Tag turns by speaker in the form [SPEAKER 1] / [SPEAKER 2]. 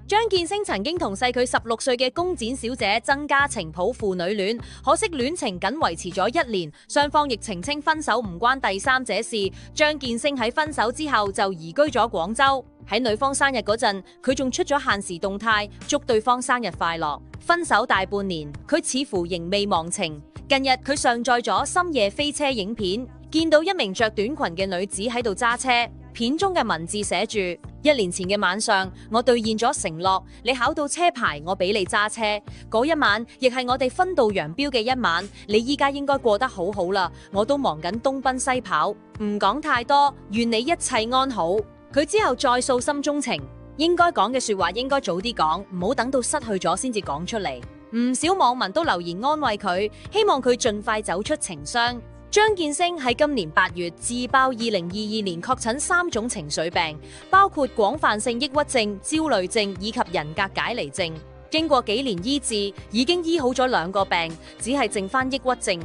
[SPEAKER 1] 張建聲曾經同細佢16歲嘅工展小姐曾家晴抱父女戀，可惜戀情僅維持咗1年，雙方亦澄清分手唔關第三者事。張建聲喺分手之後就移居咗廣州，喺女方生日嗰陣，佢仲出咗限時動態祝對方生日快樂。分手大半年，佢似乎仍未忘情。近日佢上載咗深夜飛車影片，見到一名着短裙嘅女子喺度揸車。片中嘅文字寫住：1年前嘅晚上，我兌現咗承諾，你考到車牌，我俾你揸車。嗰一晚，亦係我哋分道揚鑣嘅一晚。你依家應該過得好好啦，我都忙緊東奔西跑，唔講太多，願你一切安好。佢之後再訴心中情，應該講嘅說話應該早啲講，唔好等到失去咗先至講出嚟。唔少網民都留言安慰佢，希望佢盡快走出情傷。張建聲喺今年8月自爆2022年確診3種情緒病，包括廣泛性抑鬱症、焦慮症以及人格解離症。經過幾年醫治，已經醫好咗2個病，只係剩翻抑鬱症。